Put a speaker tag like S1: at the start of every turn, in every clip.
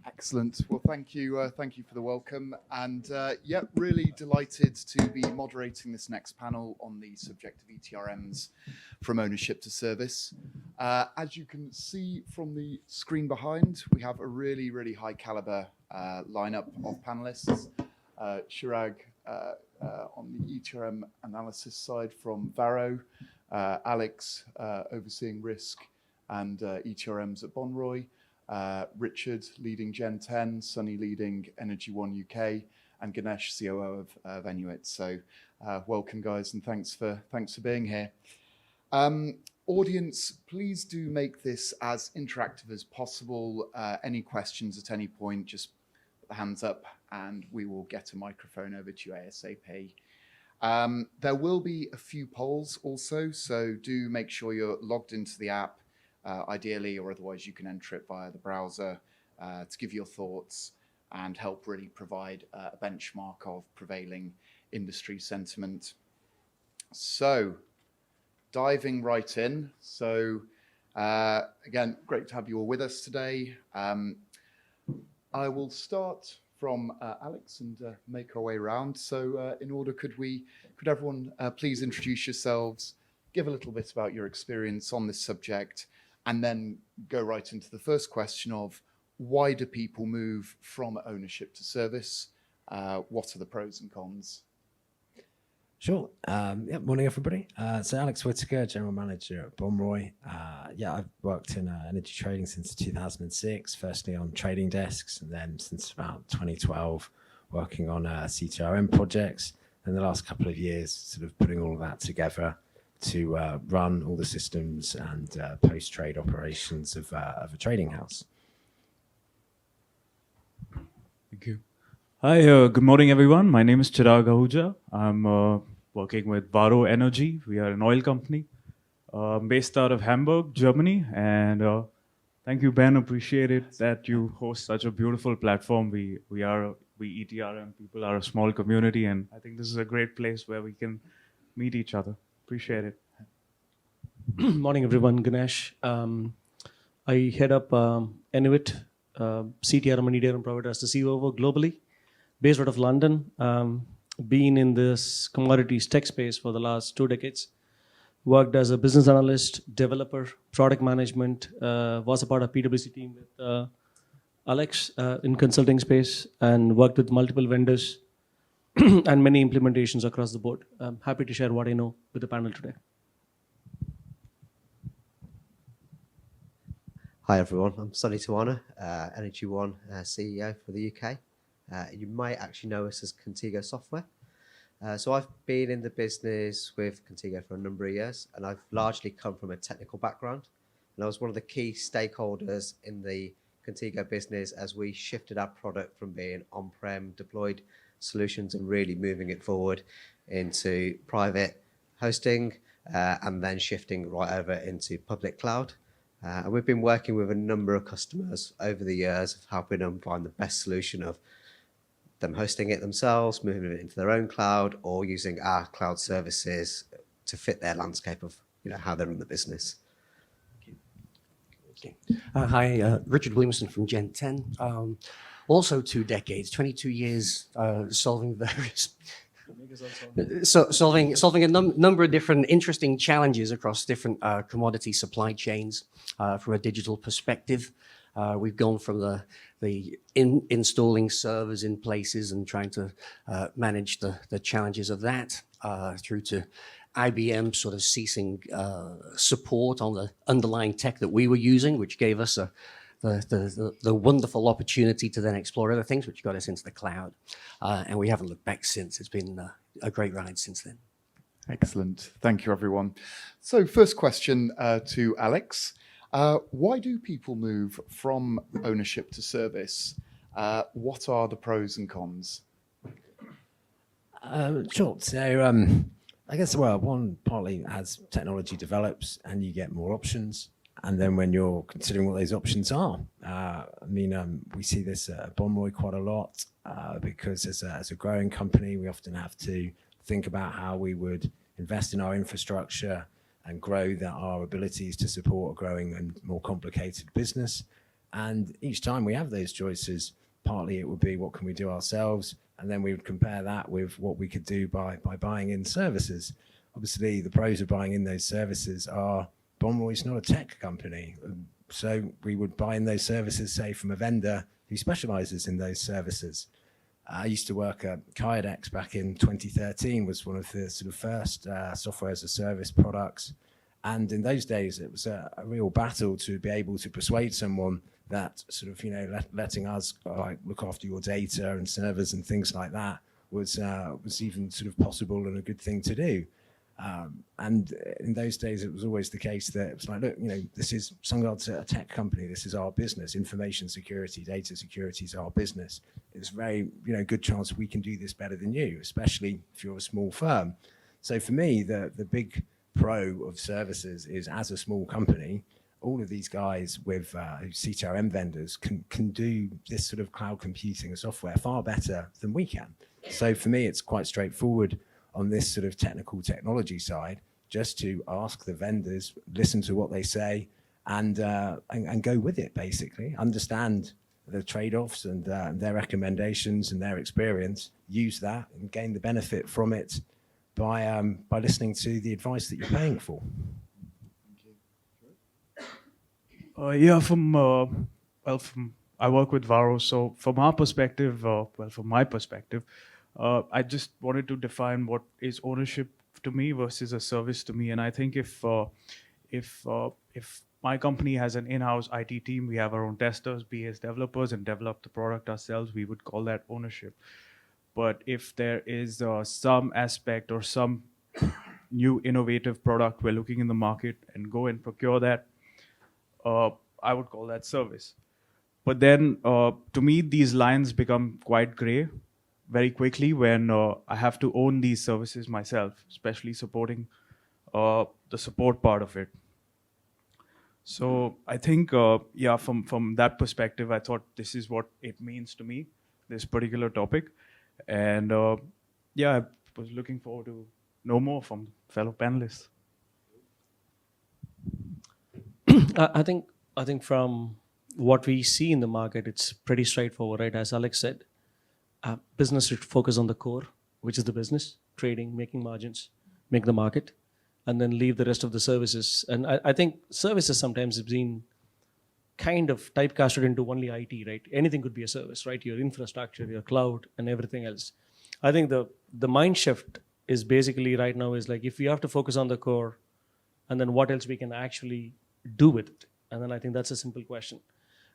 S1: Excellent. Well, thank you. Thank you for the welcome. And yeah, really delighted to be moderating this next panel on the subject of ETRMs from ownership to service. As you can see from the screen behind, we have a really, really high caliber lineup of panelists. Chirag on the ETRM analysis side from Varo, Alex overseeing risk and ETRMs at Bonroy, Richard leading Gen 10, Sunny leading Energy One UK, and Ganesh, COO of Enuit. So welcome, guys, and thanks for being here. Audience, please do make this as interactive as possible. Any questions at any point, just put the hands up and we will get a microphone over to you ASAP. There will be a few polls also, so do make sure you're logged into the app, ideally, or otherwise you can enter it via the browser to give your thoughts and help really provide a benchmark of prevailing industry sentiment. So, diving right in. So, again, great to have you all with us today. I will start from Alex and make our way around. So, in order, could everyone please introduce yourselves, give a little bit about your experience on this subject, and then go right into the first question of why do people move from ownership to service? What are the pros and cons?
S2: Sure. Yeah, morning, everybody. So Alex Whittaker, General Manager at Bonroy. Yeah, I've worked in energy trading since 2006, firstly on trading desks, and then since about 2012, working on CTRM projects. And the last couple of years, sort of putting all of that together to run all the systems and post-trade operations of a trading house.
S3: Thank you. Hi, good morning, everyone. My name is Chirag Ahuja. I'm working with Varo Energy. We are an oil company based out of Hamburg, Germany. And thank you, Ben. Appreciate it that you host such a beautiful platform. We ETRM people are a small community, and I think this is a great place where we can meet each other. Appreciate it.
S4: Morning, everyone. Ganesh. I head up Enuit, CTRM and ETRM provider as the COO globally, based out of London. Been in this commodities tech space for the last 2 decades. Worked as a business analyst, developer, product management. Was a part of PwC team with Alex in consulting space, and worked with multiple vendors and many implementations across the board. I'm happy to share what I know with the panel today.
S5: Hi everyone, I'm Sunny Tiwana, Energy One CEO for the UK. You might actually know us as Contigo Software. So I've been in the business with Contigo for a number of years, and I've largely come from a technical background. And I was one of the key stakeholders in the Contigo business as we shifted our product from being on-prem deployed solutions and really moving it forward into private hosting and then shifting right over into public cloud. And we've been working with a number of customers over the years of helping them find the best solution of them hosting it themselves, moving it into their own cloud, or using our cloud services to fit their landscape of how they run the business.
S6: Hi, Richard Williamson from Gen 10. Also 2 decades, 22 years solving various solving a number of different interesting challenges across different commodity supply chains from a digital perspective. We've gone from the installing servers in places and trying to manage the challenges of that through to IBM sort of ceasing support on the underlying tech that we were using, which gave us the wonderful opportunity to then explore other things, which got us into the cloud. And we haven't looked back since. It's been a great ride since then.
S1: Excellent. Thank you, everyone. So first question to Alex. Why do people move from ownership to service? What are the pros and cons?
S2: Sure. So I guess, well, one partly as technology develops and you get more options. And then when you're considering what those options are, we see this at Bonroy quite a lot because as a growing company, we often have to think about how we would invest in our infrastructure and grow our abilities to support a growing and more complicated business. And each time we have those choices, partly it would be what can we do ourselves, and then we would compare that with what we could do by buying in services. Obviously, the pros of buying in those services are Bonroy's not a tech company. So we would buy in those services, say, from a vendor who specializes in those services. I used to work at Kydex back in 2013, was one of the sort of first software as a service products. And in those days, it was a real battle to be able to persuade someone that sort of, letting us look after your data and servers and things like that was even sort of possible and a good thing to do. And in those days, it was always the case that it was like, look, this is SunGard's a tech company. This is our business. Information security, data security is our business. It's a very, good chance we can do this better than you, especially if you're a small firm. So for me, the big pro of services is, as a small company, all of these guys with ETRM vendors can do this sort of cloud computing software far better than we can. So for me, it's quite straightforward on this sort of technical technology side, just to ask the vendors, listen to what they say, and go with it, basically. Understand the trade-offs and their recommendations and their experience, use that and gain the benefit from it by listening to the advice that you're paying for.
S3: I work with Varo, so from our perspective, from my perspective, I just wanted to define what is ownership to me versus a service to me. And I think if my company has an in-house IT team, we have our own testers, BAs, developers, and develop the product ourselves, we would call that ownership. But if there is some aspect or some new innovative product we're looking in the market and go and procure that, I would call that service. But then, to me, these lines become quite gray very quickly when I have to own these services myself, especially supporting the support part of it. So I think, from that perspective, I thought this is what it means to me, this particular topic. And I was looking forward to know more from fellow panelists.
S4: I think from what we see in the market, it's pretty straightforward, right? As Alex said, business should focus on the core, which is the business, trading, making margins, make the market, and then leave the rest of the services. And I think services sometimes have been kind of typecasted into only IT, right? Anything could be a service, right? Your infrastructure, your cloud, and everything else. I think the mind shift is basically right now is like, if we have to focus on the core, and then what else we can actually do with it. And then I think that's a simple question.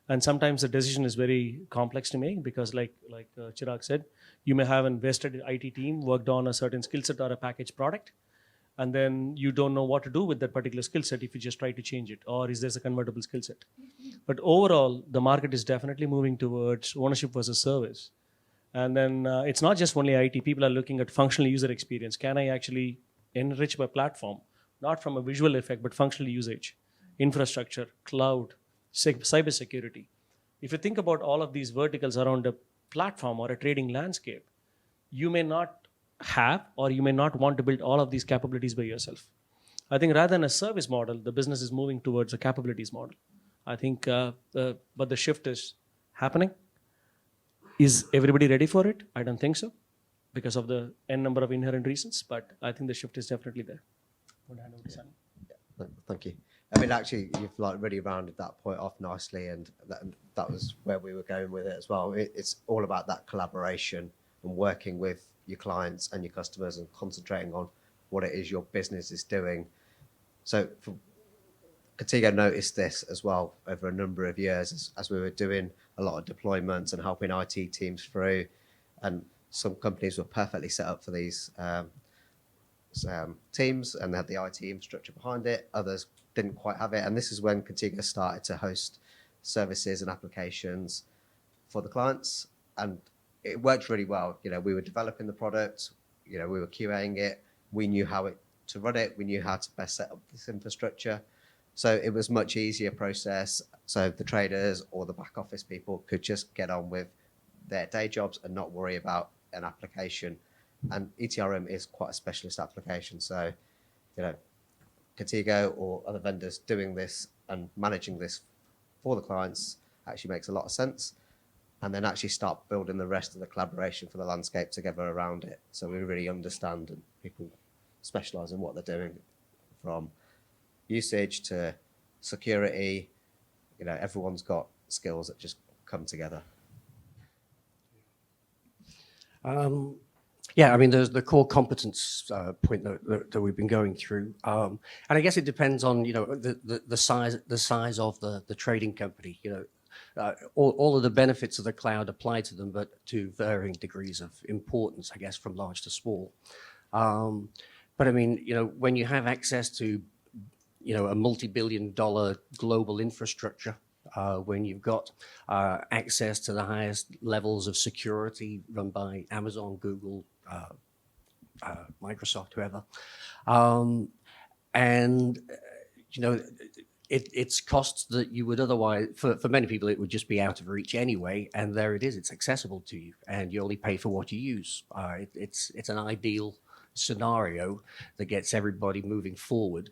S4: And sometimes the decision is very complex to make because like Chirag said, you may have invested IT team, worked on a certain skill set or a packaged product, and then you don't know what to do with that particular skill set if you just try to change it, or is there a convertible skill set? But overall, the market is definitely moving towards ownership versus service. And then it's not just only IT, people are looking at functional user experience. Can I actually enrich my platform? Not from a visual effect, but functional usage, infrastructure, cloud, cybersecurity. If you think about all of these verticals around a platform or a trading landscape, you may not have or you may not want to build all of these capabilities by yourself. I think rather than a service model, the business is moving towards a capabilities model. I think, but the shift is happening. Is everybody ready for it? I don't think so, because of the n number of inherent reasons, but I think the shift is definitely there.
S5: Thank you. I mean, actually, you've really rounded that point off nicely, and that was where we were going with it as well. It's all about that collaboration and working with your clients and your customers and concentrating on what it is your business is doing. So Contigo noticed this as well over a number of years as we were doing a lot of deployments and helping IT teams through, and some companies were perfectly set up for these teams and they had the IT infrastructure behind it. Others didn't quite have it, and this is when Contigo started to host services and applications for the clients, and it worked really well. We were developing the product, we were QAing it, we knew how to run it, we knew how to best set up this infrastructure, so it was much easier process. So the traders or the back office people could just get on with their day jobs and not worry about an application. And ETRM is quite a specialist application, so Contigo or other vendors doing this and managing this for the clients actually makes a lot of sense, and then actually start building the rest of the collaboration for the landscape together around it. So we really understand, and people specialize in what they're doing, from usage to security. You know, everyone's got skills that just come together.
S6: Yeah, I mean, there's the core competence point that we've been going through, and I guess it depends on, you know, the size of the trading company. You know, all of the benefits of the cloud apply to them, but to varying degrees of importance, I guess, from large to small. But I mean, you know, when you have access to, you know, a multi-billion-dollar global infrastructure, when you've got access to the highest levels of security run by Amazon, Google, Microsoft, whoever, and you know, it's costs that you would otherwise, for many people, it would just be out of reach anyway. And there it is; it's accessible to you, and you only pay for what you use. It's an ideal scenario that gets everybody moving forward.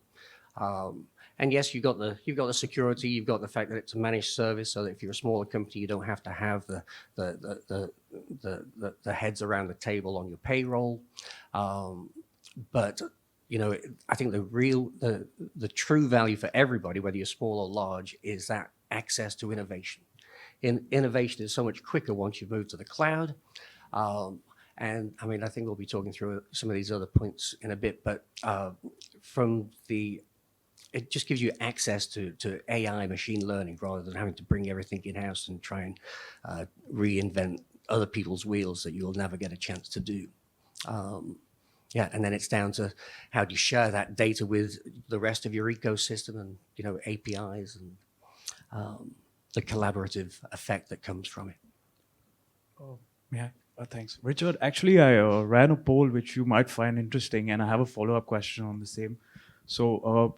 S6: And yes, you've got the security, you've got the fact that it's a managed service, so that if you're a smaller company, you don't have to have the heads around the table on your payroll. But you know, I think the true value for everybody, whether you're small or large, is that access to innovation. Innovation is so much quicker once you've moved to the cloud. And I mean, I think we'll be talking through some of these other points in a bit, but it just gives you access to AI machine learning rather than having to bring everything in-house and try and reinvent other people's wheels that you'll never get a chance to do. Yeah, and then it's down to how do you share that data with the rest of your ecosystem, and, you know, APIs and the collaborative effect that comes from it.
S3: Oh, yeah. Thanks. Richard, actually, I ran a poll which you might find interesting, and I have a follow-up question on the same. So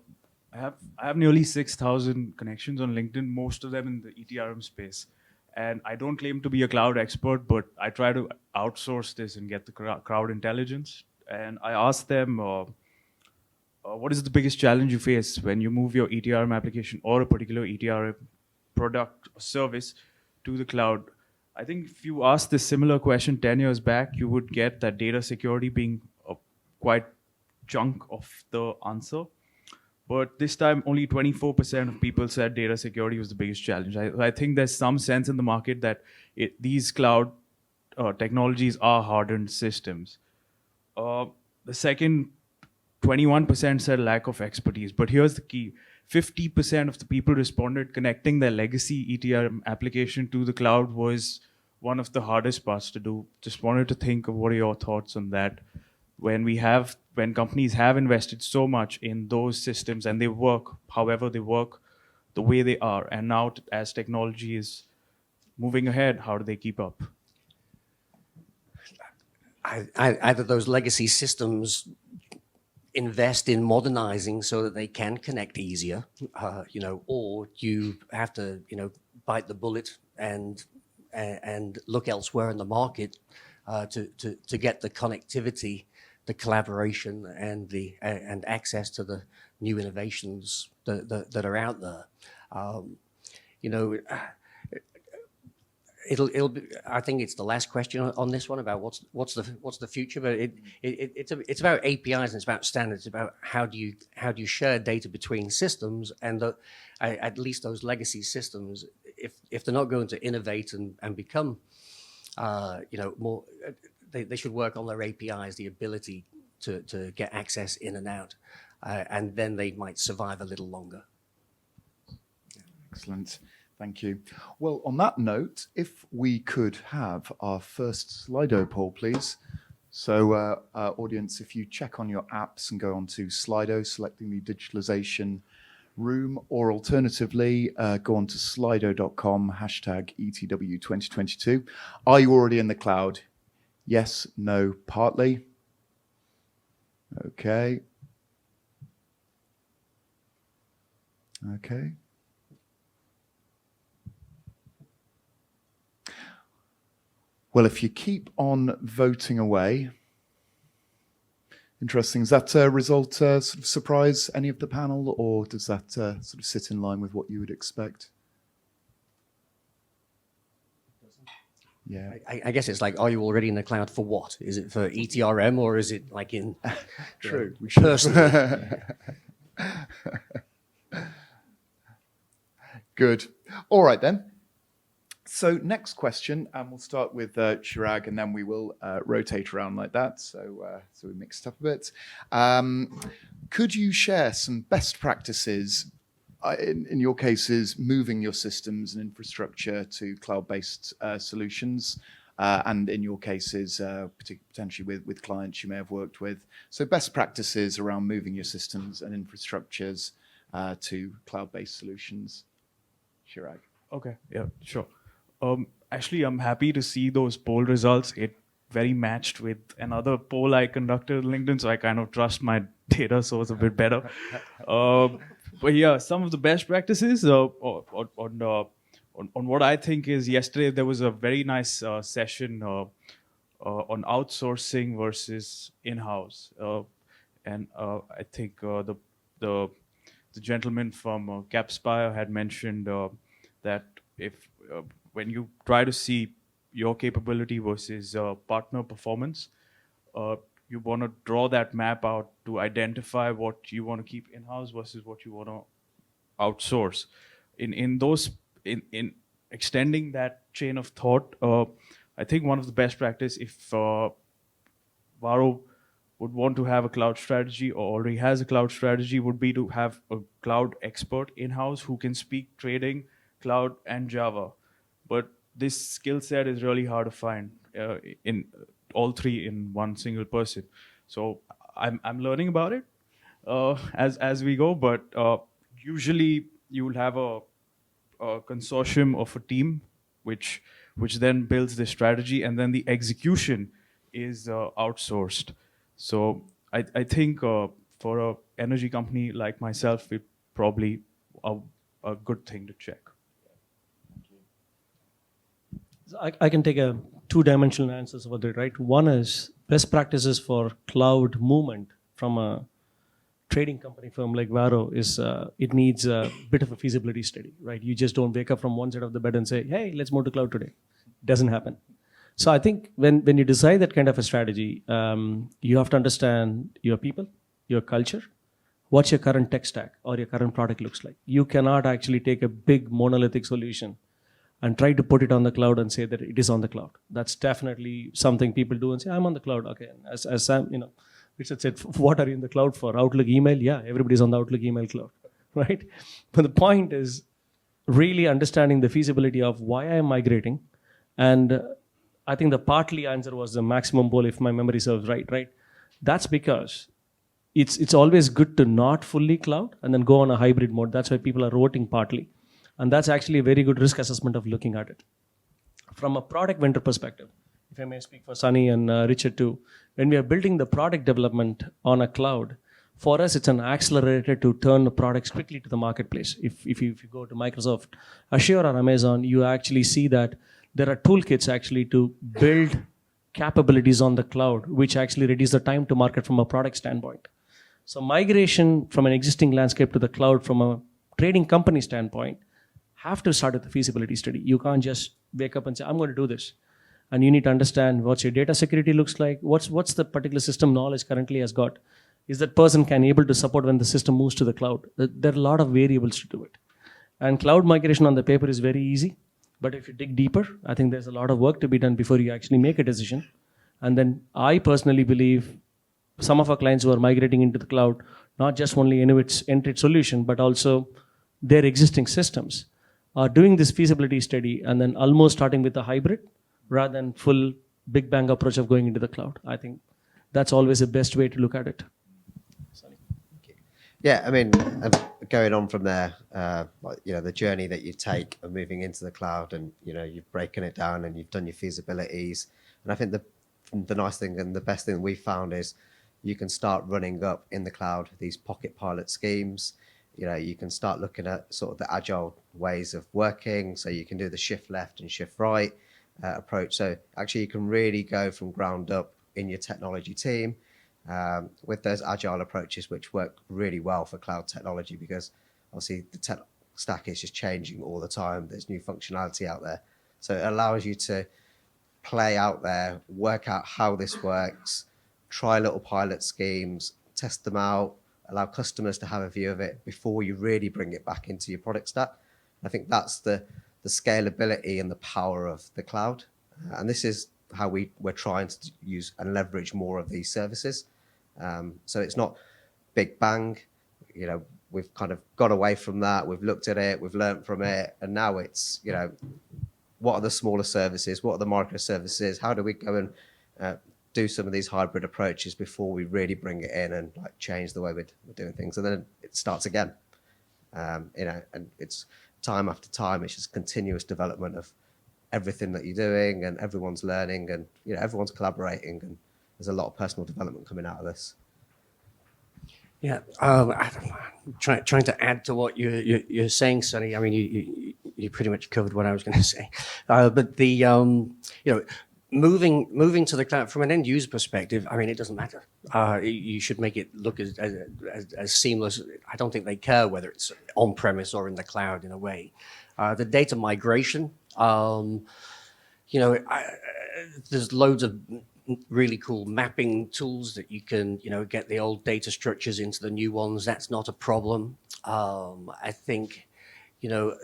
S3: I have nearly 6,000 connections on LinkedIn, most of them in the ETRM space. And I don't claim to be a cloud expert, but I try to outsource this and get the crowd intelligence. And I asked them, what is the biggest challenge you face when you move your ETRM application or a particular ETRM product or service to the cloud? I think if you asked this similar question 10 years back, you would get that data security being a quite chunk of the answer. But this time, only 24% of people said data security was the biggest challenge. I think there's some sense in the market that these cloud technologies are hardened systems. The second, 21% said lack of expertise. But here's the key. 50% of the people responded connecting their legacy ETRM application to the cloud was one of the hardest parts to do. Just wanted to think of what are your thoughts on that. When companies have invested so much in those systems and they work, however they work, the way they are, and now as technology is moving ahead, how do they keep up?
S6: Either those legacy systems invest in modernizing so that they can connect easier, you know, or you have to, you know, bite the bullet and look elsewhere in the market to get the connectivity, the collaboration, and access to the new innovations that are out there. You know, it'll be, I think it's the last question on this one about what's the future, but it's about APIs and it's about standards, about how do you share data between systems, and at least those legacy systems, if they're not going to innovate and become you know, more, they should work on their APIs, the ability to get access in and out, and then they might survive a little longer.
S1: Excellent. Thank you. Well, on that note, if we could have our first Slido poll, please. So, audience, if you check on your apps and go onto Slido, selecting the digitalization room, or alternatively, go on to slido.com, #ETW 2022. Are you already in the cloud? Yes, no, partly. Okay. Okay. Well, if you keep on voting away, interesting. Does that result sort of surprise any of the panel, or does that sort of sit in line with what you would expect? Yeah.
S6: I guess it's like, are you already in the cloud for what? Is it for ETRM or is it like in
S1: True.
S6: personally?
S1: Good. All right then. So next question, and we'll start with Chirag, and then we will rotate around like that. So we mixed up a bit. Could you share some best practices in your cases, moving your systems and infrastructure to cloud-based solutions, and in your cases, potentially with clients you may have worked with? So best practices around moving your systems and infrastructures to cloud-based solutions. Chirag.
S3: Okay, yeah, sure. Actually, I'm happy to see those poll results. It very matched with another poll I conducted on LinkedIn, so I kind of trust my data source a bit better. But yeah, some of the best practices on what I think is, yesterday there was a very nice session on outsourcing versus in-house, and I think the gentleman from Capspire had mentioned that if when you try to see your capability versus partner performance, you want to draw that map out to identify what you want to keep in-house versus what you want to outsource. In extending that chain of thought, I think one of the best practice, if Varo would want to have a cloud strategy or already has a cloud strategy, would be to have a cloud expert in-house who can speak trading, cloud, and Java. But this skill set is really hard to find in all three in one single person. So I'm learning about it as we go. But usually you will have a consortium of a team which then builds the strategy, and then the execution is outsourced. So I think for a energy company like myself, it probably a good thing to check.
S4: I can take a two-dimensional answers about it, right? One is best practices for cloud movement from a trading company firm like Varo is it needs a bit of a feasibility study, right? You just don't wake up from one side of the bed and say, hey, let's move to cloud today. Doesn't happen. So I think when you decide that kind of a strategy, you have to understand your people, your culture, what your current tech stack or your current product looks like. You cannot actually take a big monolithic solution and try to put it on the cloud and say that it is on the cloud. That's definitely something people do and say, I'm on the cloud. Okay, as Sam, Richard said, what are you in the cloud for? Outlook email? Yeah, everybody's on the Outlook email cloud, right? But the point is really understanding the feasibility of why I am migrating. And I think the partly answer was the maximum poll, if my memory serves right? That's because it's always good to not fully cloud and then go on a hybrid mode. That's why people are voting partly. And that's actually a very good risk assessment of looking at it. From a product vendor perspective, if I may speak for Sunny and Richard too, when we are building the product development on a cloud, for us it's an accelerator to turn the products quickly to the marketplace. If you go to Microsoft Azure or Amazon, you actually see that there are toolkits actually to build capabilities on the cloud, which actually reduce the time to market from a product standpoint. So migration from an existing landscape to the cloud from a trading company standpoint have to start with the feasibility study. You can't just wake up and say, I'm going to do this. And you need to understand what your data security looks like, what's the particular system knowledge currently has got. Is that person can able to support when the system moves to the cloud? There are a lot of variables to do it. And cloud migration on the paper is very easy. But if you dig deeper, I think there's a lot of work to be done before you actually make a decision. And then I personally believe some of our clients who are migrating into the cloud, not just only Enuit's Entry solution, but also their existing systems, are doing this feasibility study and then almost starting with a hybrid rather than full big bang approach of going into the cloud. I think that's always the best way to look at it.
S5: Yeah, I mean, going on from there, the journey that you take of moving into the cloud, and you've broken it down and you've done your feasibilities. And I think the nice thing and the best thing we found is you can start running up in the cloud these pocket pilot schemes. You can start looking at sort of the agile ways of working. So you can do the shift left and shift right approach. So actually you can really go from ground up in your technology team with those agile approaches, which work really well for cloud technology, because obviously the tech stack is just changing all the time. There's new functionality out there. So it allows you to play out there, work out how this works, try little pilot schemes, test them out, allow customers to have a view of it before you really bring it back into your product stack. I think that's the scalability and the power of the cloud. And this is how we're trying to use and leverage more of these services. So it's not big bang, you know, we've kind of got away from that. We've looked at it, we've learned from it. And now it's, you know, what are the smaller services? What are the microservices? How do we go and do some of these hybrid approaches before we really bring it in and like change the way we're doing things? And then it starts again, you know, and it's time after time. It's just continuous development of everything that you're doing, and everyone's learning, and you know, everyone's collaborating, and there's a lot of personal development coming out of this.
S6: Yeah, trying to add to what you're saying, Sonny. I mean, you pretty much covered what I was going to say. But the you know, moving to the cloud from an end user perspective, I mean, it doesn't matter. You should make it look as seamless. I don't think they care whether it's on premise or in the cloud in a way. The data migration, you know, there's loads of really cool mapping tools that you can, you know, get the old data structures into the new ones. That's not a problem. I think, you know,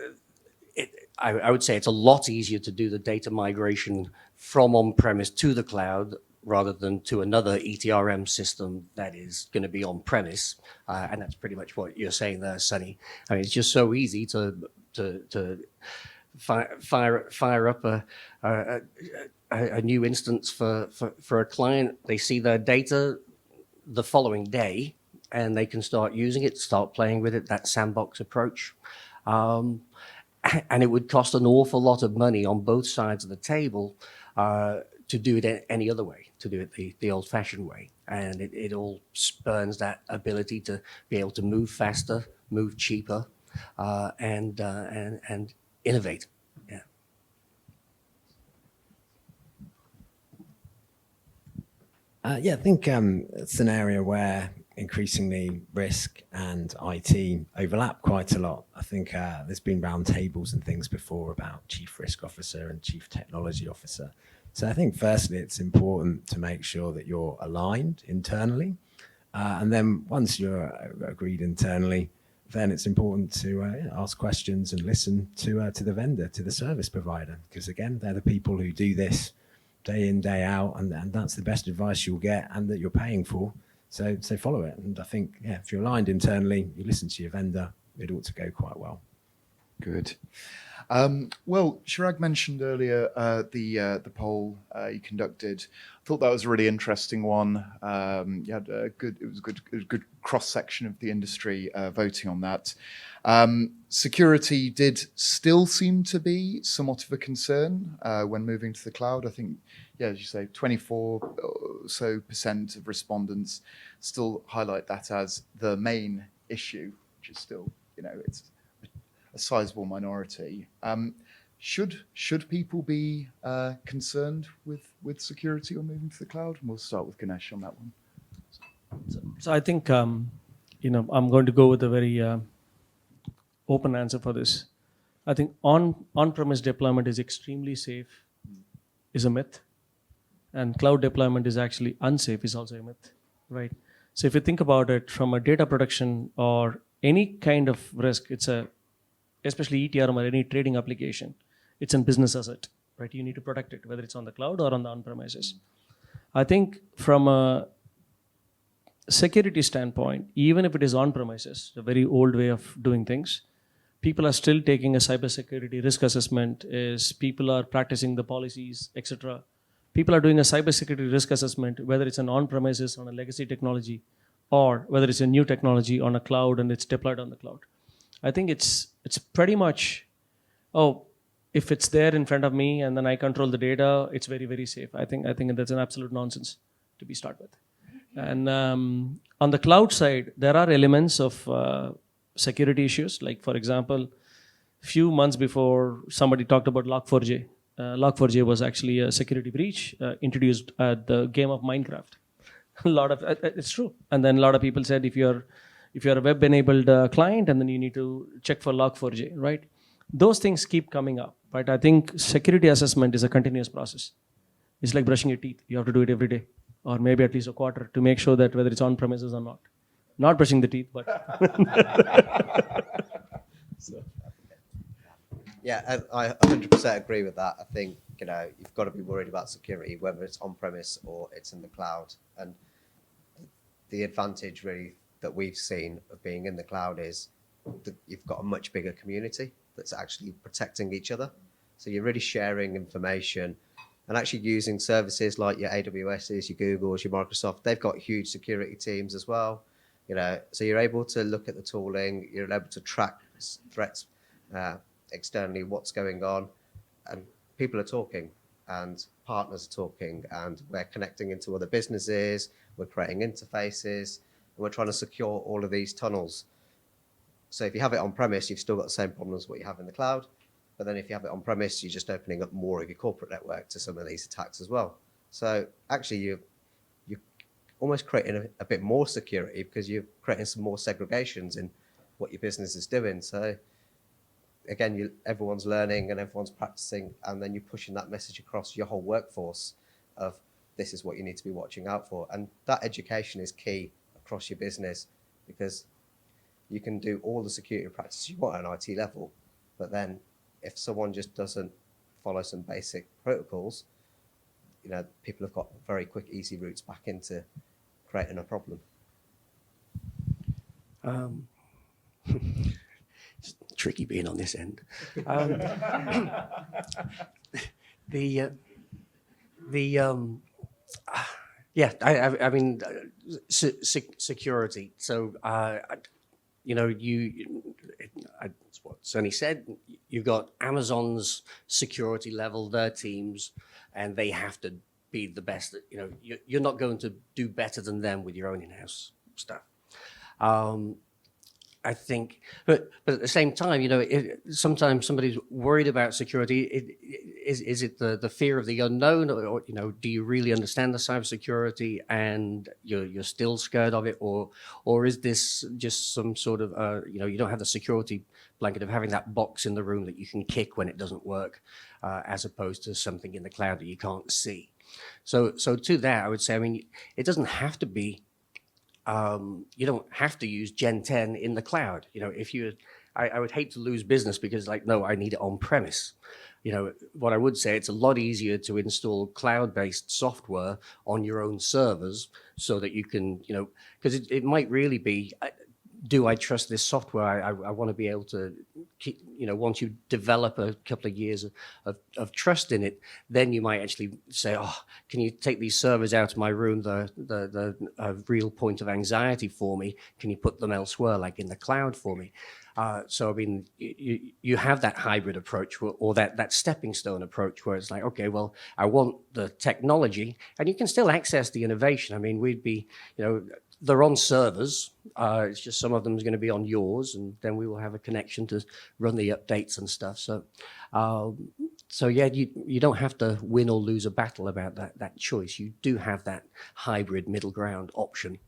S6: I would say it's a lot easier to do the data migration from on-premise to the cloud rather than to another ETRM system that is going to be on-premise. And that's pretty much what you're saying there, Sonny. I mean, it's just so easy to fire up a new instance for a client. They see their data the following day, and they can start using it, start playing with it, that sandbox approach. And it would cost an awful lot of money on both sides of the table to do it any other way, to do it the old-fashioned way. And it all spurns that ability to be able to move faster, move cheaper, and innovate. Yeah.
S2: Yeah, I think it's an area where increasingly risk and IT overlap quite a lot. I think there's been round tables and things before about chief risk officer and chief technology officer. So I think firstly, it's important to make sure that you're aligned internally. And then once you're agreed internally, then it's important to ask questions and listen to the vendor, to the service provider, because again, they're the people who do this day in, day out, and that's the best advice you'll get and that you're paying for. So follow it. And I think, yeah, if you're aligned internally, you listen to your vendor, it ought to go quite well.
S1: Good. Well, Chirag mentioned earlier the poll you conducted. I thought that was a really interesting one. You had it was a good cross section of the industry voting on that. Security did still seem to be somewhat of a concern when moving to the cloud. I think, yeah, as you say, 24% or so of respondents still highlight that as the main issue, which is still, you know, it's a sizable minority. Should people be concerned with security or moving to the cloud? And we'll start with Ganesh on that one.
S4: So I think, you know, I'm going to go with a very open answer for this. I think on-premise deployment is extremely safe, is a myth. And cloud deployment is actually unsafe, is also a myth, right? So if you think about it from a data production or any kind of risk, especially ETRM or any trading application, it's a business asset, right? You need to protect it, whether it's on the cloud or on the on-premises. I think from a security standpoint, even if it is on-premises, a very old way of doing things, people are still taking a cybersecurity risk assessment, people are practicing the policies, etc. People are doing a cybersecurity risk assessment, whether it's an on-premises on a legacy technology, or whether it's a new technology on a cloud and it's deployed on the cloud. I think it's pretty much, if it's there in front of me and then I control the data, it's very, very safe. I think that's an absolute nonsense to be start with. And on the cloud side, there are elements of security issues. Like for example, few months before, somebody talked about Log4j. Log4j was actually a security breach introduced at the game of Minecraft. It's true. And then a lot of people said if you're a web-enabled client, and then you need to check for Log4j, right? Those things keep coming up, right? I think security assessment is a continuous process. It's like brushing your teeth. You have to do it every day, or maybe at least a quarter, to make sure that whether it's on premises or not. Not brushing the teeth, but
S5: Yeah, I 100% agree with that. I think, you've got to be worried about security, whether it's on premise or it's in the cloud. And the advantage really that we've seen of being in the cloud is that you've got a much bigger community that's actually protecting each other. So you're really sharing information and actually using services like your AWSs, your Googles, your Microsoft. They've got huge security teams as well. So you're able to look at the tooling, you're able to track threats externally, what's going on, and people are talking and partners are talking, and we're connecting into other businesses, we're creating interfaces, and we're trying to secure all of these tunnels. So if you have it on premise, you've still got the same problems what you have in the cloud. But then if you have it on premise, you're just opening up more of your corporate network to some of these attacks as well. So actually you're almost creating a bit more security because you're creating some more segregations in what your business is doing. So again, everyone's learning and everyone's practicing, and then you're pushing that message across your whole workforce of this is what you need to be watching out for. And that education is key across your business, because you can do all the security practices you want at an IT level, but then if someone just doesn't follow some basic protocols, people have got very quick, easy routes back into creating a problem.
S6: It's tricky being on this end. I mean, security. So, it's what Sonny said. You've got Amazon's security level, their teams, and they have to be the best. You're not going to do better than them with your own in-house stuff. I think, but at the same time, sometimes somebody's worried about security. Is it the fear of the unknown, or do you really understand the cybersecurity and you're still scared of it, or is this just some sort of you don't have the security blanket of having that box in the room that you can kick when it doesn't work, as opposed to something in the cloud that you can't see. So to that, I would say, I mean, it doesn't have to be. You don't have to use Gen 10 in the cloud. I would hate to lose business because no, I need it on premise. What I would say, it's a lot easier to install cloud-based software on your own servers so that you can, because it might really be, do I trust this software? I want to be able to keep, once you develop a couple of years of trust in it, then you might actually say, oh, can you take these servers out of my room, the real point of anxiety for me? Can you put them elsewhere, like in the cloud for me? So, I mean, you have that hybrid approach or that stepping stone approach where it's like, okay, well, I want the technology and you can still access the innovation. I mean, we'd be, they're on servers. It's just some of them is going to be on yours, and then we will have a connection to run the updates and stuff. So yeah, you don't have to win or lose a battle about that choice. You do have that hybrid middle ground option.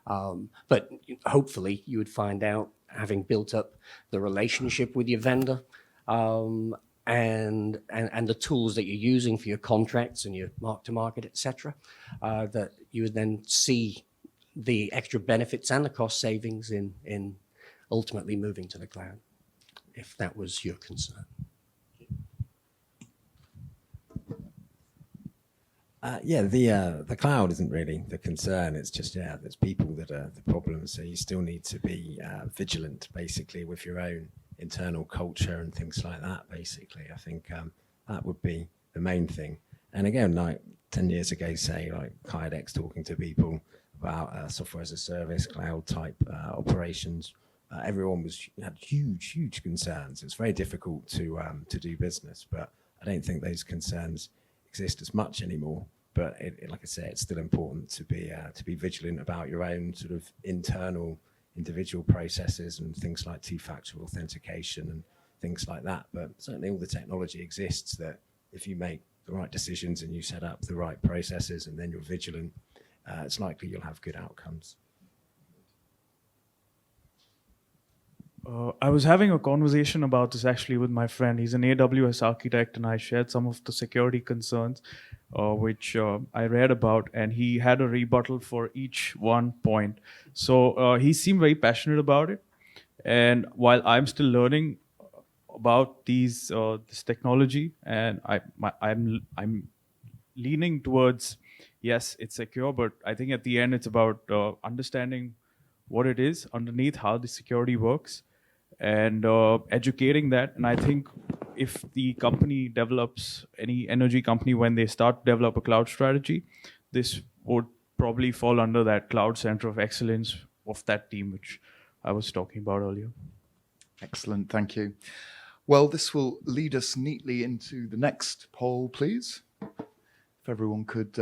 S6: But hopefully you would find out, having built up the relationship with your vendor, and the tools that you're using for your contracts and your mark to market, etc., that you would then see the extra benefits and the cost savings in ultimately moving to the cloud, if that was your concern.
S2: The cloud isn't really the concern. It's just, there's people that are the problem. So you still need to be vigilant, basically, with your own internal culture and things like that, basically. I think that would be the main thing. And again, like 10 years ago, say, like Kydex talking to people about software as a service, cloud type operations, everyone had huge concerns. It's very difficult to do business, but I don't think those concerns exist as much anymore. But like I say, it's still important to be vigilant about your own sort of internal individual processes and things like two-factor authentication and things like that. But certainly all the technology exists that if you make the right decisions and you set up the right processes and then you're vigilant, it's likely you'll have good outcomes.
S3: I was having a conversation about this actually with my friend. He's an AWS architect, and I shared some of the security concerns. which I read about, and he had a rebuttal for each one point. So he seemed very passionate about it. And while I'm still learning about this technology, and I'm leaning towards, yes, it's secure, but I think at the end it's about understanding what it is underneath, how the security works, and educating that. And I think if the company develops, any energy company, when they start to develop a cloud strategy, this would probably fall under that cloud center of excellence of that team, which I was talking about earlier.
S1: Excellent, thank you. Well, this will lead us neatly into the next poll, please. If everyone could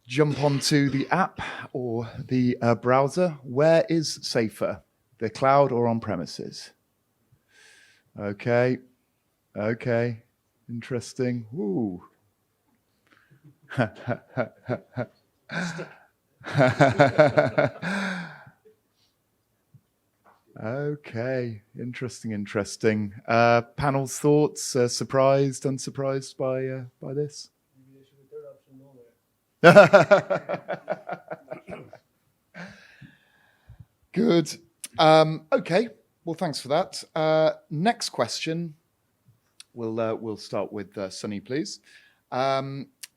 S1: jump onto the app or the browser. Where is safer, the cloud or on premises? Okay, interesting. Ooh. Okay, interesting. Panel's thoughts, surprised, unsurprised by this? Good. Okay, well, thanks for that. Next question, we'll start with Sunny, please.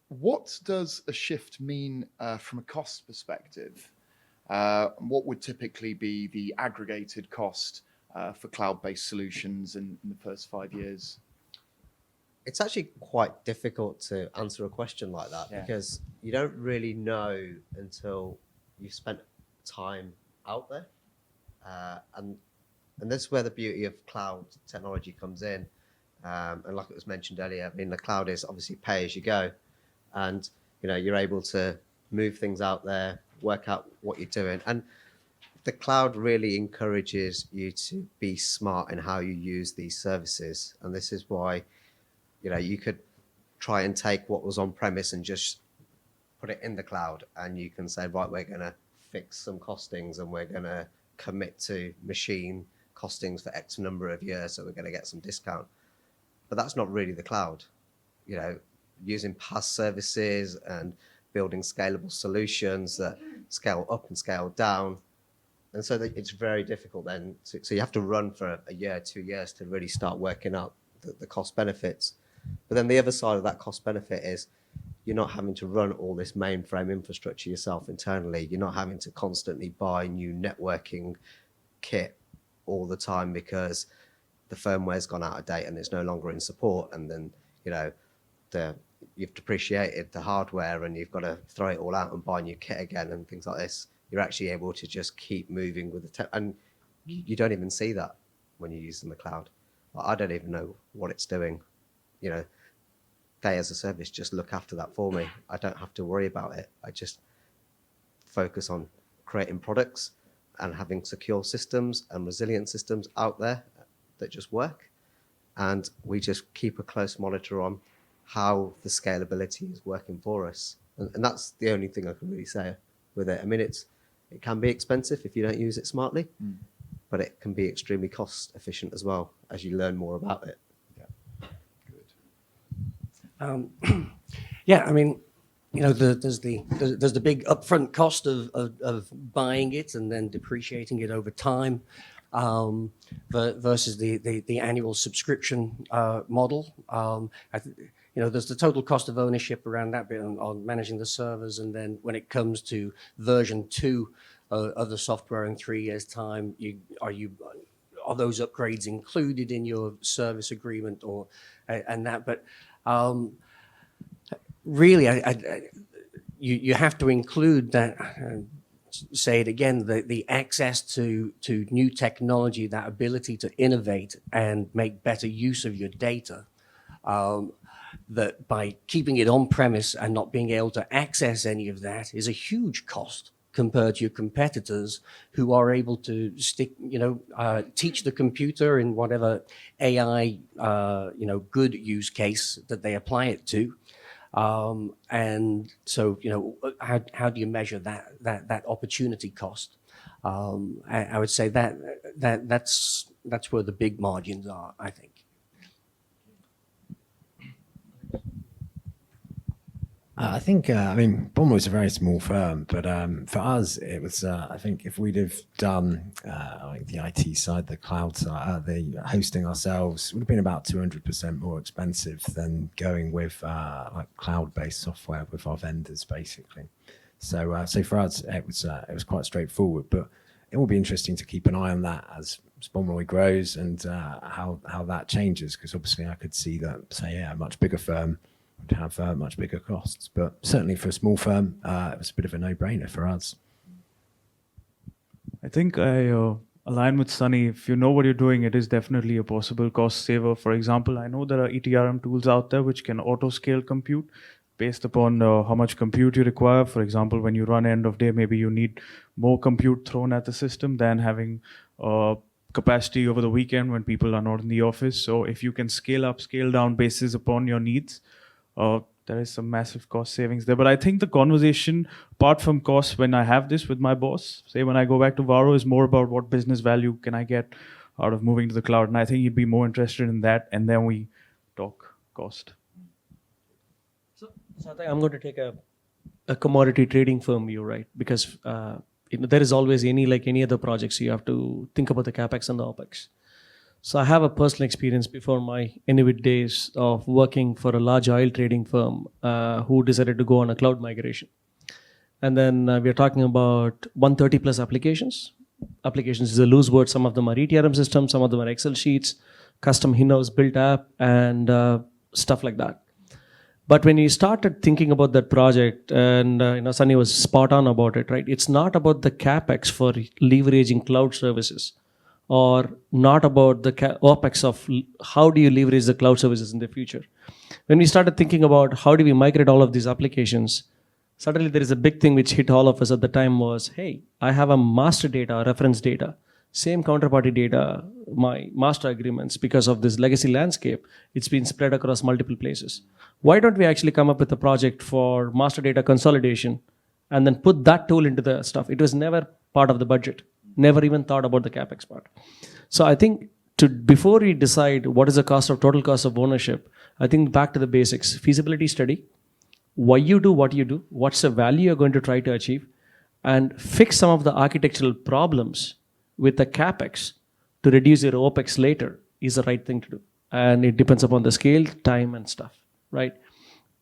S1: What does a shift mean from a cost perspective? What would typically be the aggregated cost for cloud-based solutions in the first 5 years?
S5: It's actually quite difficult to answer a question like that because you don't really know until you've spent time out there. And this is where the beauty of cloud technology comes in. And like it was mentioned earlier, I mean, the cloud is obviously pay as you go. And, you're able to move things out there, work out what you're doing. And the cloud really encourages you to be smart in how you use these services. And this is why, you could try and take what was on premise and just put it in the cloud. And you can say, right, we're going to fix some costings and we're going to commit to machine costings for X number of years. So we're going to get some discount. But that's not really the cloud. Using past services and building scalable solutions that scale up and scale down. And so it's very difficult then. So you have to run for a year, 2 years to really start working out the cost benefits. But then the other side of that cost benefit is you're not having to run all this mainframe infrastructure yourself internally. You're not having to constantly buy new networking kit all the time because the firmware's gone out of date and it's no longer in support. And then, you've depreciated the hardware and you've got to throw it all out and buy new kit again and things like this. You're actually able to just keep moving with the tech. And you don't even see that when you use in the cloud. I don't even know what it's doing. They as a service just look after that for me. I don't have to worry about it. I just focus on creating products and having secure systems and resilient systems out there that just work. And we just keep a close monitor on how the scalability is working for us. And that's the only thing I can really say with it. I mean, it can be expensive if you don't use it smartly, but it can be extremely cost efficient as well as you learn more about it.
S6: Yeah, I mean, there's the big upfront cost of buying it and then depreciating it over time, versus the annual subscription model. There's the total cost of ownership around that bit on managing the servers, and then when it comes to version 2 of the software in 3 years' time, are those upgrades included in your service agreement or and that? But really, you have to include that. Say it again: the access to new technology, that ability to innovate and make better use of your data. That by keeping it on premise and not being able to access any of that is a huge cost compared to your competitors who are able to teach the computer in whatever AI, good use case that they apply it to. And so, how do you measure that opportunity cost? I would say that's where the big margins are, I think.
S2: I think, I mean, Bonroy is a very small firm, but for us, it was, I think if we'd have done like the IT side, the cloud side, the hosting ourselves, it would have been about 200% more expensive than going with like cloud-based software with our vendors, basically. So, so for us, it was quite straightforward, but it will be interesting to keep an eye on that as Bonroy grows and how that changes, because obviously I could see that, say, yeah, a much bigger firm would have much bigger costs. But certainly for a small firm, it was a bit of a no-brainer for us.
S3: I think I align with Sunny. If you know what you're doing, it is definitely a possible cost saver. For example, I know there are ETRM tools out there which can auto-scale compute based upon how much compute you require. For example, when you run end of day, maybe you need more compute thrown at the system than having capacity over the weekend when people are not in the office. So if you can scale up, scale down basis upon your needs, there is some massive cost savings there. But I think the conversation, apart from costs, when I have this with my boss, say when I go back to Varo, is more about what business value can I get out of moving to the cloud. And I think he'd be more interested in that. And then we talk cost.
S4: So I think I'm going to take a commodity trading firm view, right? Because there is always like any other projects, you have to think about the capex and the opex. So I have a personal experience before my Enuit days of working for a large oil trading firm who decided to go on a cloud migration. And then we are talking about 130 plus applications. Applications is a loose word. Some of them are ETRM systems, some of them are Excel sheets, custom in-house built app, and stuff like that. But when you started thinking about that project, and Sunny was spot on about it, right? It's not about the capex for leveraging cloud services, or not about the OPEX of how do you leverage the cloud services in the future. When we started thinking about how do we migrate all of these applications, suddenly there is a big thing which hit all of us at the time was, hey, I have a master data, reference data, same counterparty data, my master agreements, because of this legacy landscape, it's been spread across multiple places. Why don't we actually come up with a project for master data consolidation and then put that tool into the stuff? It was never part of the budget. Never even thought about the capex part. So I think before we decide what is the total cost of ownership, I think back to the basics: feasibility study, why you do what you do, what's the value you're going to try to achieve, and fix some of the architectural problems with the capex to reduce your OPEX later is the right thing to do. And it depends upon the scale, time, and stuff, right?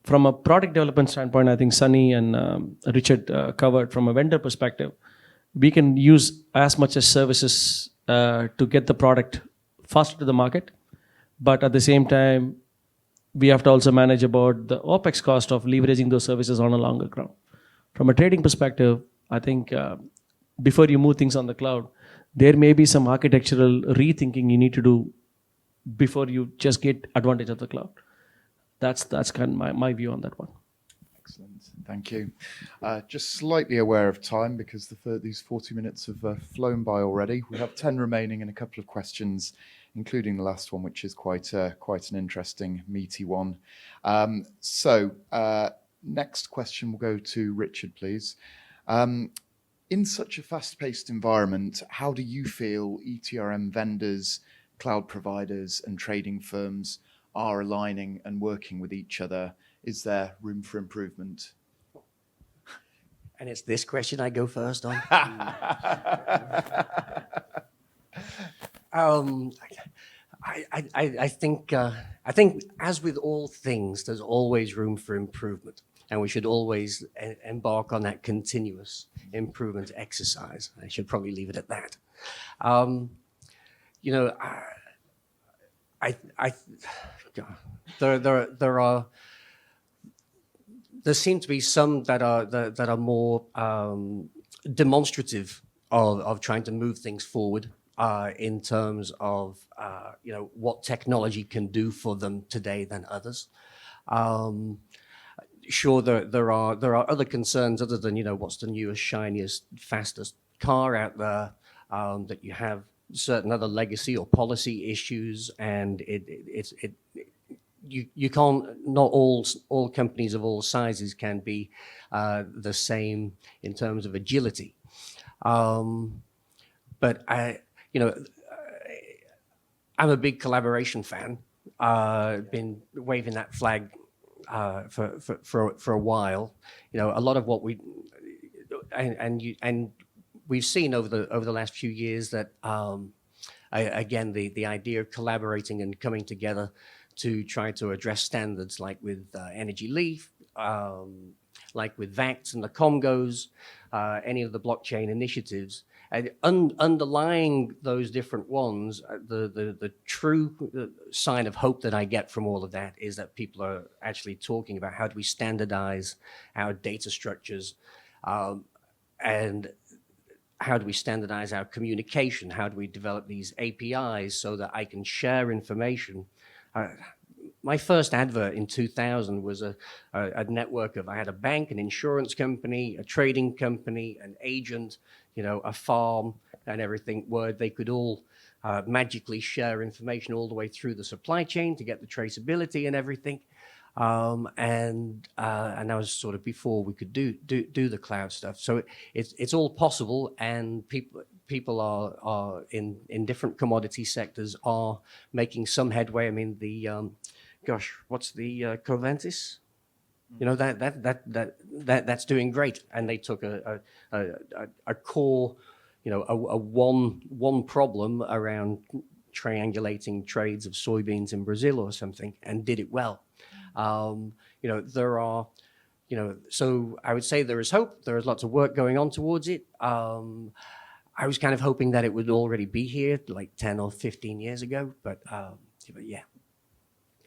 S4: From a product development standpoint, I think Sunny and Richard covered from a vendor perspective. We can use as much as services to get the product faster to the market. But at the same time, we have to also manage about the OPEX cost of leveraging those services on a longer ground. From a trading perspective, I think before you move things on the cloud, there may be some architectural rethinking you need to do before you just get advantage of the cloud. That's kind of my view on that one.
S1: Excellent. Thank you. Just slightly aware of time because these 40 minutes have flown by already. We have 10 remaining and a couple of questions, including the last one, which is quite an interesting, meaty one. Next question will go to Richard, please. In such a fast-paced environment, how do you feel ETRM vendors, cloud providers, and trading firms are aligning and working with each other? Is there room for improvement?
S6: And it's this question I go first on. I think as with all things, there's always room for improvement, and we should always embark on that continuous improvement exercise. I should probably leave it at that. There seem to be some that are more demonstrative of trying to move things forward in terms of what technology can do for them today than others. Sure, there are other concerns other than what's the newest, shiniest, fastest car out there, that you have certain other legacy or policy issues, and you can't, not all companies of all sizes can be the same in terms of agility. But I'm a big collaboration fan. Been waving that flag for a while. You know, a lot of what we and we've seen over the last few years that again the idea of collaborating and coming together to try to address standards like with Energy Leaf, like with VACTs and the Comgos, any of the blockchain initiatives. And underlying those different ones, the true sign of hope that I get from all of that is that people are actually talking about how do we standardize our data structures, and how do we standardize our communication? How do we develop these APIs so that I can share information? My first advert in 2000 was a network of, I had a bank, an insurance company, a trading company, an agent, you know, a farm and everything, where they could all magically share information all the way through the supply chain to get the traceability and everything. And that was sort of before we could do the cloud stuff. So it's all possible, and people are in different commodity sectors are making some headway. I mean, the gosh, what's the Covantis? You know, that's doing great, and they took a core, you know, a one problem around triangulating trades of soybeans in Brazil or something, and did it well. You know, there are, you know, so I would say there is hope. There is lots of work going on towards it. I was kind of hoping that it would already be here like 10 or 15 years ago, but yeah,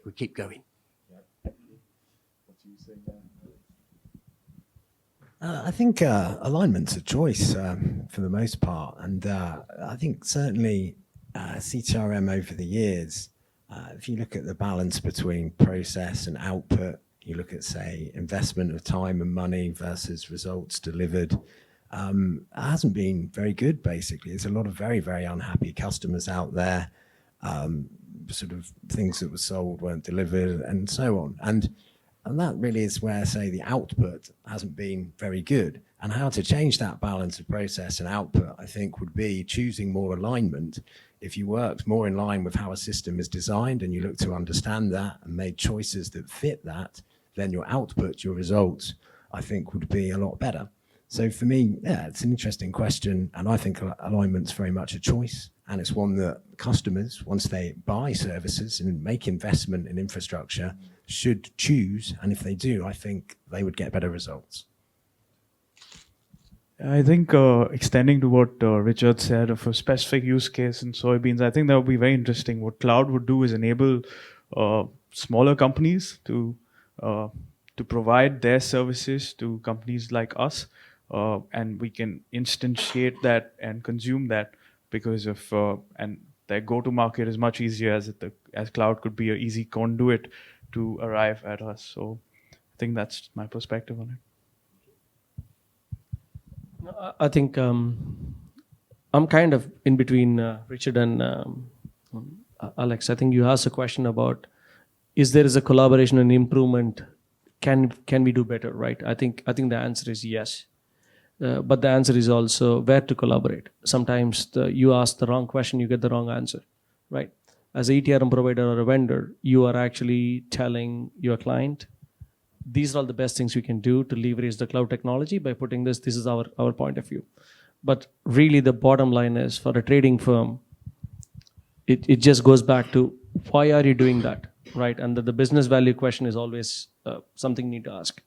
S6: we keep going.
S2: I think alignment's a choice for the most part, and I think certainly CTRM over the years, if you look at the balance between process and output, you look at, say, investment of time and money versus results delivered, it hasn't been very good, basically. There's a lot of very, very unhappy customers out there, sort of things that were sold weren't delivered, and so on. And that really is where, say, the output hasn't been very good. And how to change that balance of process and output, I think, would be choosing more alignment. If you worked more in line with how a system is designed and you look to understand that and made choices that fit that, then your output, your results, I think would be a lot better. So for me, yeah, it's an interesting question. And I think alignment's very much a choice. And it's one that customers, once they buy services and make investment in infrastructure, should choose. And if they do, I think they would get better results.
S3: I think extending to what Richard said of a specific use case in soybeans, I think that would be very interesting. What cloud would do is enable smaller companies to provide their services to companies like us, and we can instantiate that and consume that because of and their go-to-market is much easier as cloud could be an easy conduit to arrive at us. So I think that's my perspective on it.
S4: I think I'm kind of in between Richard and Alex. I think you asked a question about, is there a collaboration and improvement? Can we do better, right? I think the answer is yes. But the answer is also where to collaborate. Sometimes you ask the wrong question, you get the wrong answer, right? As an ETRM provider or a vendor, you are actually telling your client, these are all the best things we can do to leverage the cloud technology by putting this is our point of view. But really the bottom line is, for a trading firm, it just goes back to, why are you doing that, right? And the business value question is always something you need to ask.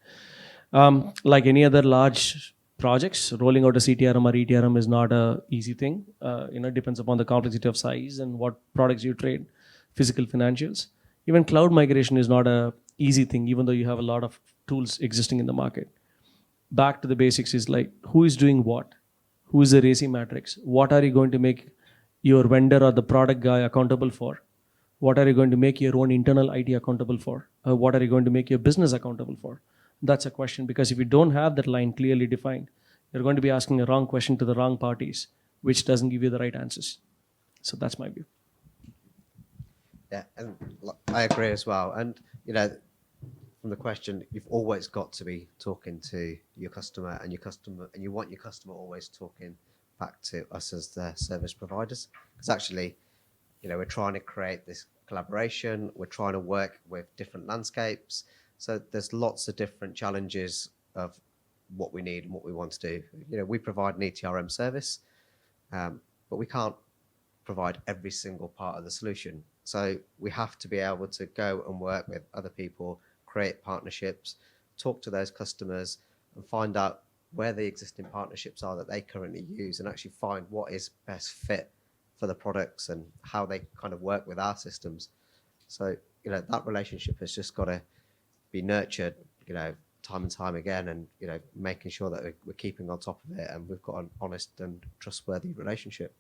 S4: Like any other large projects, rolling out a CTRM or ETRM is not an easy thing. It depends upon the complexity of size and what products you trade, physical financials. Even cloud migration is not a easy thing, even though you have a lot of tools existing in the market. Back to the basics is like, who is doing what? Who is the RACI matrix? What are you going to make your vendor or the product guy accountable for? What are you going to make your own internal IT accountable for? What are you going to make your business accountable for? That's a question, because if you don't have that line clearly defined, you're going to be asking a wrong question to the wrong parties, which doesn't give you the right answers. So that's my view.
S5: Yeah, and I agree as well. And, from the question, you've always got to be talking to your customer, and you want your customer always talking back to us as the service providers. Because actually, we're trying to create this collaboration. We're trying to work with different landscapes. So there's lots of different challenges of what we need and what we want to do. We provide an ETRM service, but we can't provide every single part of the solution. So we have to be able to go and work with other people, create partnerships, talk to those customers and find out where the existing partnerships are that they currently use and actually find what is best fit for the products and how they kind of work with our systems. So, that relationship has just got to be nurtured, time and time again, and, making sure that we're keeping on top of it and we've got an honest and trustworthy relationship.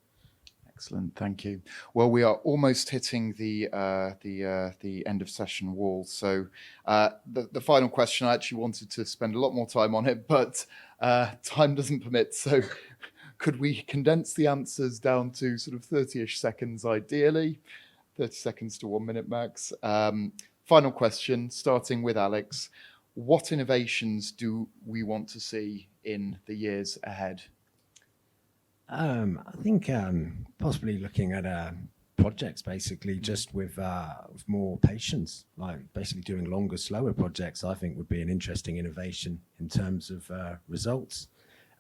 S1: Excellent, thank you. Well, we are almost hitting the end of session wall. So the final question, I actually wanted to spend a lot more time on it, but time doesn't permit. So could we condense the answers down to sort of 30-ish seconds, ideally, 30 seconds to 1 minute max? Final question, starting with Alex. What innovations do we want to see in the years ahead?
S2: I think possibly looking at projects, basically, just with more patience, like basically doing longer, slower projects, I think would be an interesting innovation in terms of results.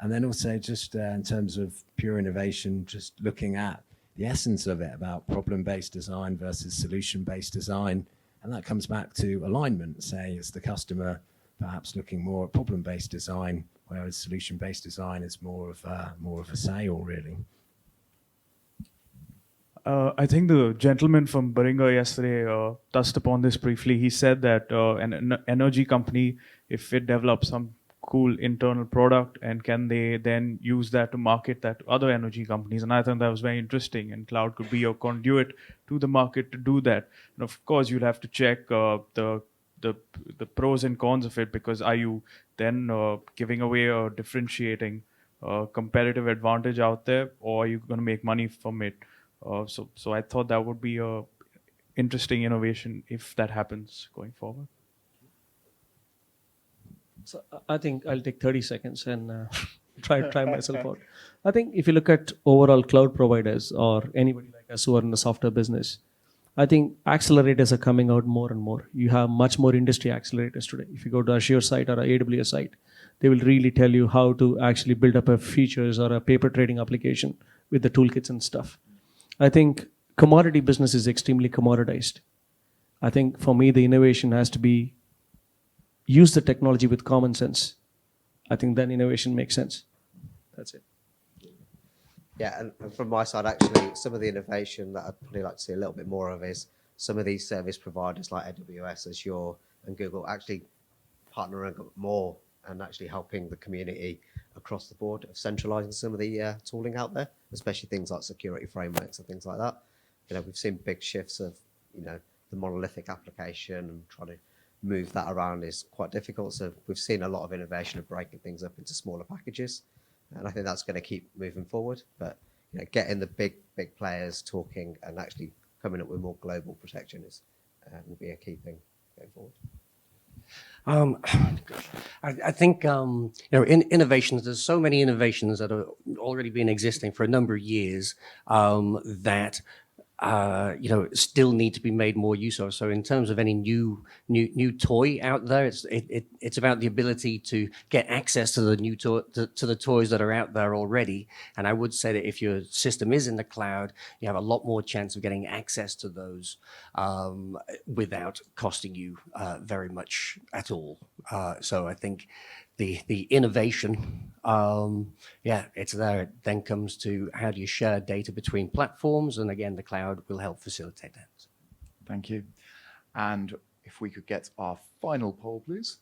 S2: And then also just in terms of pure innovation, just looking at the essence of it about problem-based design versus solution-based design. And that comes back to alignment, say, as the customer perhaps looking more at problem-based design, whereas solution-based design is more of a sale, really.
S3: I think the gentleman from Beringer yesterday touched upon this briefly. He said that an energy company, if it develops some cool internal product, and can they then use that to market that to other energy companies? And I think that was very interesting. And cloud could be your conduit to the market to do that. And of course, you'll have to check the pros and cons of it, because are you then giving away or differentiating competitive advantage out there, or are you going to make money from it? So I thought that would be a interesting innovation if that happens going forward.
S4: So I think I'll take 30 seconds and try myself out. I think if you look at overall cloud providers or anybody like us who are in the software business, I think accelerators are coming out more and more. You have much more industry accelerators today. If you go to Azure site or a AWS site, they will really tell you how to actually build up a features or a paper trading application with the toolkits and stuff. I think commodity business is extremely commoditized. I think for me, the innovation has to be use the technology with common sense. I think then innovation makes sense. That's it.
S5: Yeah, and from my side, actually, some of the innovation that I'd probably like to see a little bit more of is some of these service providers like AWS, Azure, and Google actually partnering up more and actually helping the community across the board of centralizing some of the tooling out there, especially things like security frameworks and things like that. We've seen big shifts of, the monolithic application, and trying to move that around is quite difficult. So we've seen a lot of innovation of breaking things up into smaller packages. And I think that's going to keep moving forward. But getting the big players talking and actually coming up with more global protection will be a key thing going forward.
S6: I think in innovations, there's so many innovations that have already been existing for a number of years that still need to be made more use of. So in terms of any new toy out there, it's about the ability to get access to the new to the toys that are out there already. And I would say that if your system is in the cloud, you have a lot more chance of getting access to those without costing you very much at all. So I think the innovation, it's there. It then comes to how do you share data between platforms, and again, the cloud will help facilitate that.
S1: Thank you. And if we could get our final poll, please.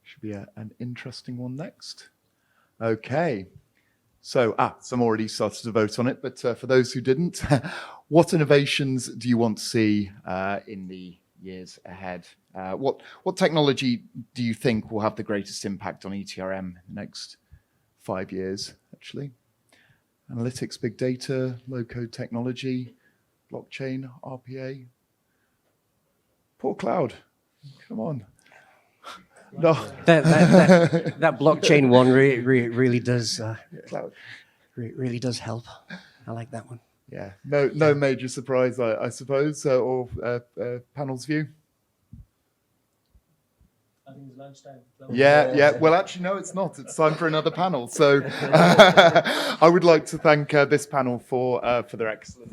S1: Should be an interesting one next. Okay. So, some already started to vote on it, but for those who didn't, what innovations do you want to see in the years ahead? What technology do you think will have the greatest impact on ETRM in the next 5 years, actually? Analytics, big data, low-code technology, blockchain, RPA. Poor cloud. Come on. No.
S6: That blockchain one really does
S1: cloud.
S6: really does help. I like that one.
S1: Yeah, no major surprise, I suppose, or panel's view.
S4: I think it's lunchtime.
S1: Yeah. Well, actually, no, it's not. It's time for another panel. So I would like to thank this panel for their excellent